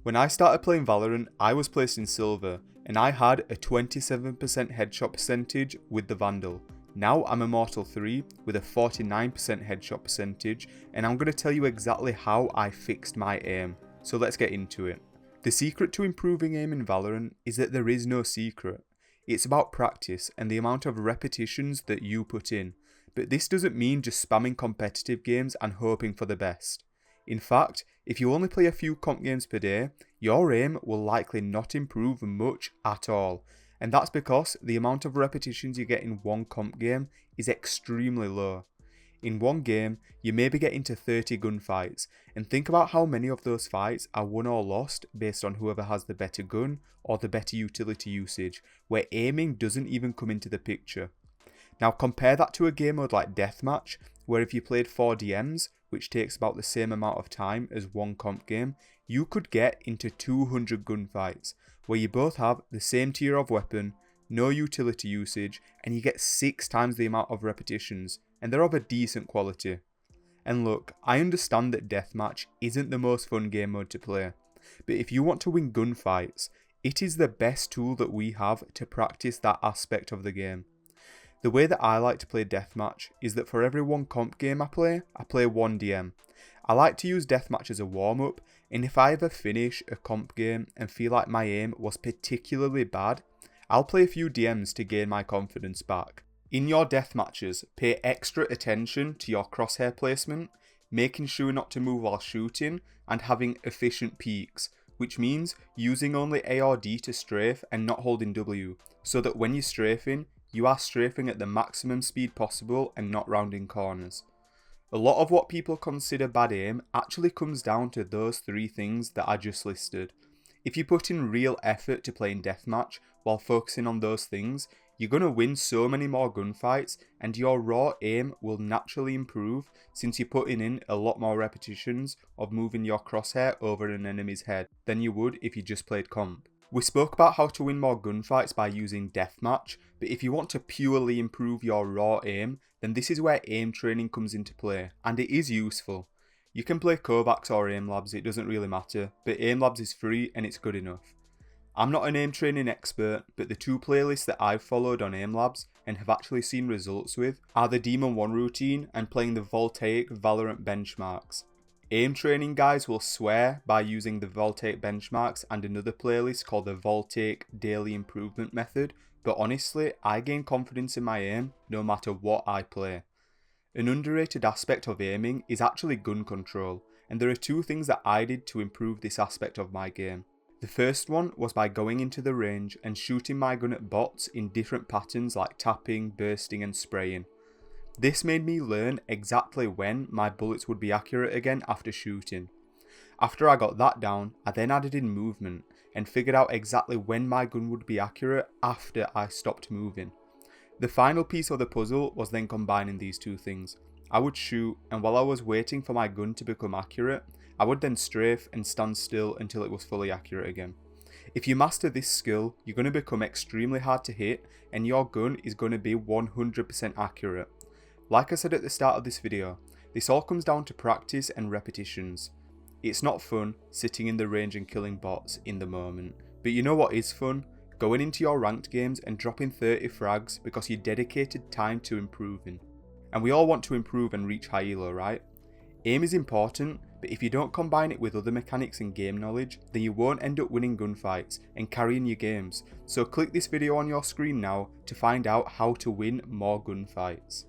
When I started playing Valorant, I was placed in silver, and I had a 27% headshot percentage with the Vandal. Now I'm Immortal 3 with a 49% headshot percentage, and I'm going to tell you exactly how I fixed my aim. So let's get into it. The secret to improving aim in Valorant is that there is no secret. It's about practice and the amount of repetitions that you put in. But this doesn't mean just spamming competitive games and hoping for the best. In fact, if you only play a few comp games per day, your aim will likely not improve much at all. And that's because the amount of repetitions you get in one comp game is extremely low. In one game, you maybe get into 30 gunfights, and think about how many of those fights are won or lost based on whoever has the better gun or the better utility usage, where aiming doesn't even come into the picture. Now compare that to a game mode like Deathmatch, where if you played 4 DMs, which takes about the same amount of time as one comp game, you could get into 200 gunfights, where you both have the same tier of weapon, no utility usage, and you get 6 times the amount of repetitions, and they're of a decent quality. And look, I understand that Deathmatch isn't the most fun game mode to play, but if you want to win gunfights, it is the best tool that we have to practice that aspect of the game. The way that I like to play Deathmatch is that for every one comp game I play one DM. I like to use Deathmatch as a warm-up, and if I ever finish a comp game and feel like my aim was particularly bad, I'll play a few DMs to gain my confidence back. In your Deathmatches, pay extra attention to your crosshair placement, making sure not to move while shooting, and having efficient peaks, which means using only A or D to strafe and not holding W, so that when you're strafing, you are strafing at the maximum speed possible and not rounding corners. A lot of what people consider bad aim actually comes down to those 3 things that I just listed. If you put in real effort to playing Deathmatch while focusing on those things, you're going to win so many more gunfights, and your raw aim will naturally improve since you're putting in a lot more repetitions of moving your crosshair over an enemy's head than you would if you just played comp. We spoke about how to win more gunfights by using Deathmatch, but if you want to purely improve your raw aim, then this is where aim training comes into play, and it is useful. You can play Kovacs or Aim Labs, it doesn't really matter, but Aim Labs is free and it's good enough. I'm not an aim training expert, but the 2 playlists that I've followed on Aim Labs and have actually seen results with are the Demon 1 routine and playing the Voltaic Valorant benchmarks. Aim training guys will swear by using the Voltaic benchmarks and another playlist called the Voltaic Daily Improvement Method, but honestly, I gain confidence in my aim no matter what I play. An underrated aspect of aiming is actually gun control, and there are 2 things that I did to improve this aspect of my game. The first one was by going into the range and shooting my gun at bots in different patterns like tapping, bursting and spraying. This made me learn exactly when my bullets would be accurate again after shooting. After I got that down, I then added in movement and figured out exactly when my gun would be accurate after I stopped moving. The final piece of the puzzle was then combining these 2 things. I would shoot, and while I was waiting for my gun to become accurate, I would then strafe and stand still until it was fully accurate again. If you master this skill, you're going to become extremely hard to hit, and your gun is going to be 100% accurate. Like I said at the start of this video, this all comes down to practice and repetitions. It's not fun sitting in the range and killing bots in the moment, but you know what is fun? Going into your ranked games and dropping 30 frags because you dedicated time to improving. And we all want to improve and reach high elo, right? Aim is important, but if you don't combine it with other mechanics and game knowledge, then you won't end up winning gunfights and carrying your games. So click this video on your screen now to find out how to win more gunfights.